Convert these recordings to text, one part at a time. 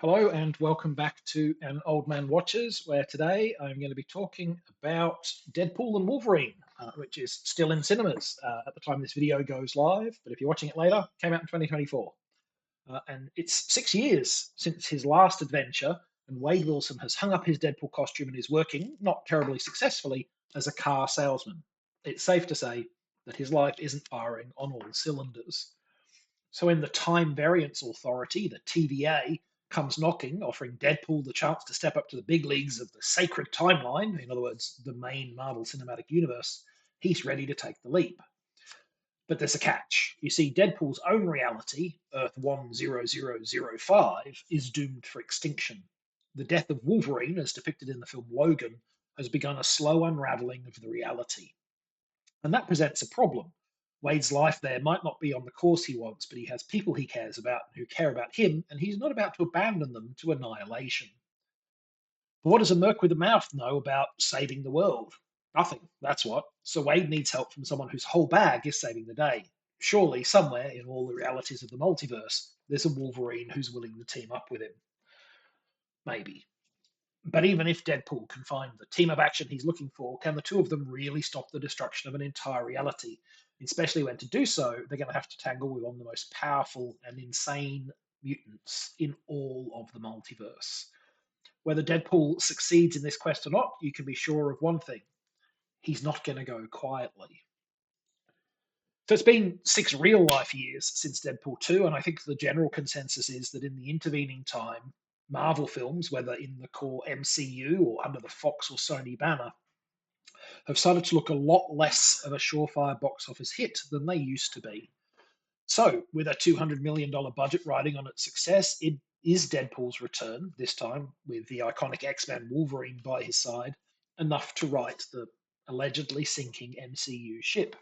Hello and welcome back to An Old Man Watches, where today I'm going to be talking about Deadpool and Wolverine, which is still in cinemas at the time this video goes live. But if you're watching it later, it came out in 2024. And it's 6 years since his last adventure, and Wade Wilson has hung up his Deadpool costume and is working, not terribly successfully, as a car salesman. It's safe to say that his life isn't firing on all cylinders. So when the Time Variance Authority, the TVA, comes knocking, offering Deadpool the chance to step up to the big leagues of the sacred timeline, in other words, the main Marvel Cinematic Universe, he's ready to take the leap. But there's a catch. You see, Deadpool's own reality, Earth 10005, is doomed for extinction. The death of Wolverine, as depicted in the film Logan, has begun a slow unraveling of the reality. And that presents a problem. Wade's life there might not be on the course he wants, but he has people he cares about who care about him, and he's not about to abandon them to annihilation. But what does a merc with a mouth know about saving the world? Nothing, that's what. So Wade needs help from someone whose whole bag is saving the day. Surely, somewhere in all the realities of the multiverse, there's a Wolverine who's willing to team up with him. Maybe. But even if Deadpool can find the team of action he's looking for, can the two of them really stop the destruction of an entire reality? Especially when to do so, they're going to have to tangle with one of the most powerful and insane mutants in all of the multiverse. Whether Deadpool succeeds in this quest or not, you can be sure of one thing: he's not going to go quietly. So it's been 6 real life years since Deadpool 2, and I think the general consensus is that in the intervening time, Marvel films, whether in the core MCU or under the Fox or Sony banner, have started to look a lot less of a surefire box office hit than they used to be. So, with a $200 million budget riding on its success, it is Deadpool's return, this time with the iconic X Men Wolverine by his side, enough to right the allegedly sinking MCU ship.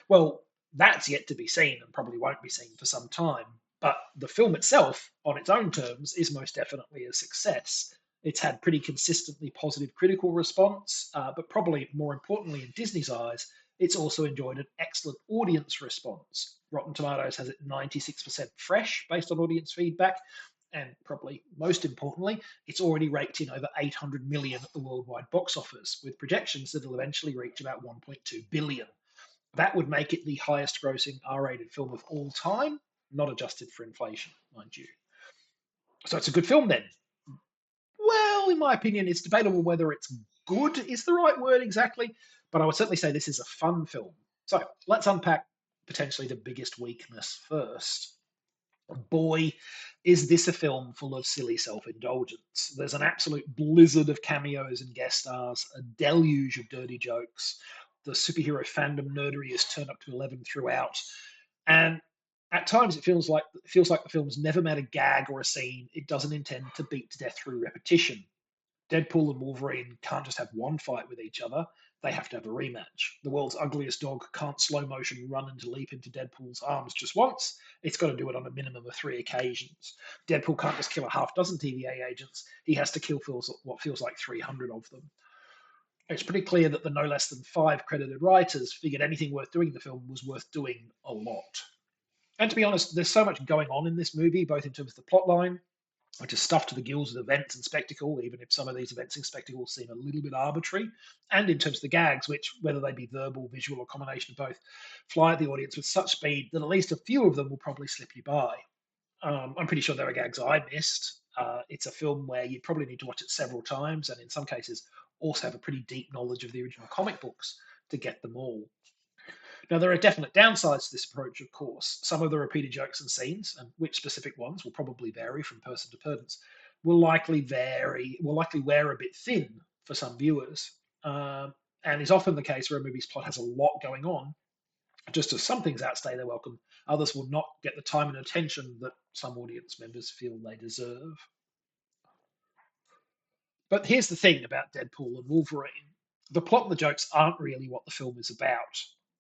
Well, that's yet to be seen and probably won't be seen for some time. But the film itself, on its own terms, is most definitely a success. It's had pretty consistently positive critical response, but probably more importantly, in Disney's eyes, it's also enjoyed an excellent audience response. Rotten Tomatoes has it 96% fresh based on audience feedback, and probably most importantly, it's already raked in over 800 million at the worldwide box office, with projections that will eventually reach about 1.2 billion. That would make it the highest grossing R-rated film of all time, not adjusted for inflation, mind you. So it's a good film then. Well, in my opinion, it's debatable whether it's good is the right word exactly, but I would certainly say this is a fun film. So let's unpack potentially the biggest weakness first. Boy, is this a film full of silly self indulgence. There's an absolute blizzard of cameos and guest stars, a deluge of dirty jokes. The superhero fandom nerdery is turned up to 11 throughout. And at times it feels like the film's never met a gag or a scene it doesn't intend to beat to death through repetition. Deadpool and Wolverine can't just have one fight with each other, they have to have a rematch. The world's ugliest dog can't slow motion run and leap into Deadpool's arms just once. It's got to do it on a minimum of 3 occasions. Deadpool can't just kill a half dozen TVA agents, he has to kill what feels like 300 of them. It's pretty clear that the no less than 5 credited writers figured anything worth doing in the film was worth doing a lot. And to be honest, there's so much going on in this movie, both in terms of the plotline, which is stuffed to the gills with events and spectacle, even if some of these events and spectacles seem a little bit arbitrary, and in terms of the gags, which, whether they be verbal, visual, or combination of both, fly at the audience with such speed that at least a few of them will probably slip you by. I'm pretty sure there are gags I missed. It's a film where you probably need to watch it several times, and in some cases, also have a pretty deep knowledge of the original comic books to get them all. Now, there are definite downsides to this approach, of course. Some of the repeated jokes and scenes, and which specific ones will probably vary from person to person, will likely wear a bit thin for some viewers, and is often the case where a movie's plot has a lot going on. Just as some things outstay their welcome, others will not get the time and attention that some audience members feel they deserve. But here's the thing about Deadpool and Wolverine: the plot and the jokes aren't really what the film is about.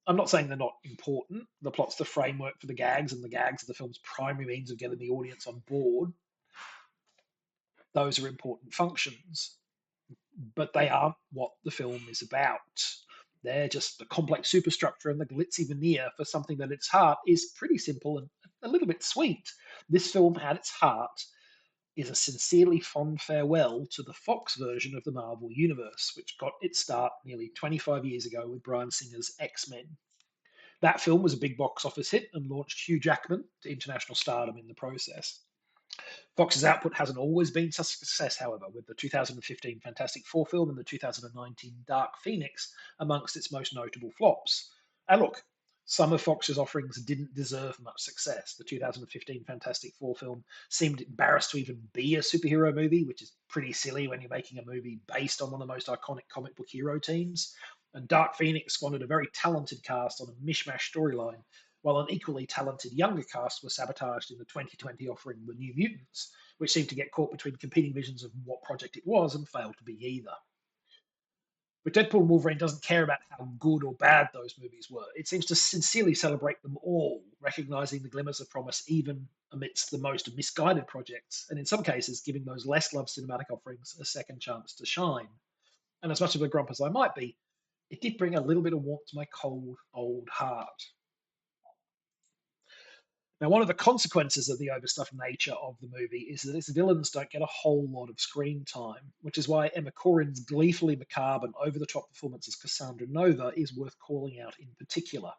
I'm not saying they're not important. The plot's the framework for the gags, and the gags are the film's primary means of getting the audience on board. Those are important functions, but they aren't what the film is about. They're just the complex superstructure and the glitzy veneer for something that at its heart is pretty simple and a little bit sweet. This film, at its heart, is a sincerely fond farewell to the Fox version of the Marvel Universe, which got its start nearly 25 years ago with Bryan Singer's X Men. That film was a big box office hit and launched Hugh Jackman to international stardom in the process. Fox's output hasn't always been such a success, however, with the 2015 Fantastic Four film and the 2019 Dark Phoenix amongst its most notable flops. And look, some of Fox's offerings didn't deserve much success. The 2015 Fantastic Four film seemed embarrassed to even be a superhero movie, which is pretty silly when you're making a movie based on one of the most iconic comic book hero teams. And Dark Phoenix squandered a very talented cast on a mishmash storyline, while an equally talented younger cast was sabotaged in the 2020 offering The New Mutants, which seemed to get caught between competing visions of what project it was and failed to be either. But Deadpool and Wolverine doesn't care about how good or bad those movies were. It seems to sincerely celebrate them all, recognizing the glimmers of promise even amidst the most misguided projects, and in some cases, giving those less loved cinematic offerings a second chance to shine. And as much of a grump as I might be, it did bring a little bit of warmth to my cold, old heart. Now, one of the consequences of the overstuffed nature of the movie is that its villains don't get a whole lot of screen time, which is why Emma Corrin's gleefully macabre and over the top performance as Cassandra Nova is worth calling out in particular.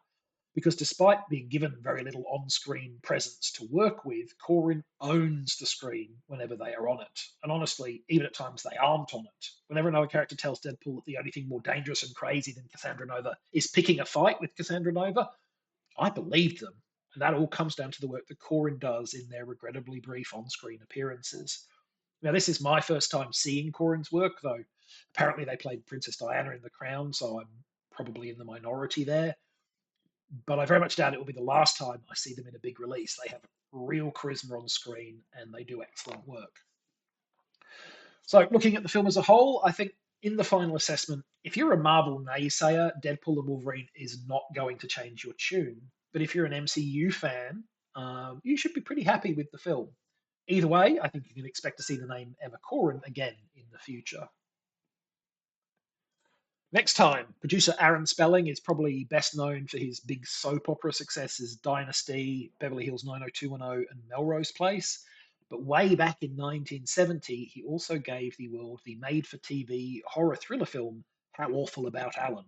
Because despite being given very little on screen presence to work with, Corrin owns the screen whenever they are on it. And honestly, even at times they aren't on it. Whenever another character tells Deadpool that the only thing more dangerous and crazy than Cassandra Nova is picking a fight with Cassandra Nova, I believed them. And that all comes down to the work that Corrin does in their regrettably brief on screen appearances. Now, this is my first time seeing Corrin's work, though apparently they played Princess Diana in The Crown, so I'm probably in the minority there. But I very much doubt it will be the last time I see them in a big release. They have real charisma on screen and they do excellent work. So, looking at the film as a whole, I think in the final assessment, if you're a Marvel naysayer, Deadpool and Wolverine is not going to change your tune. But if you're an MCU fan, you should be pretty happy with the film. Either way, I think you can expect to see the name Emma Corrin again in the future. Next time, producer Aaron Spelling is probably best known for his big soap opera successes Dynasty, Beverly Hills 90210, and Melrose Place. But way back in 1970, he also gave the world the made for TV horror thriller film How Awful About Alan.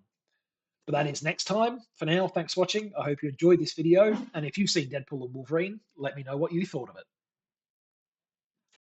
But that is next time. For now, thanks for watching. I hope you enjoyed this video. And if you've seen Deadpool and Wolverine, let me know what you thought of it.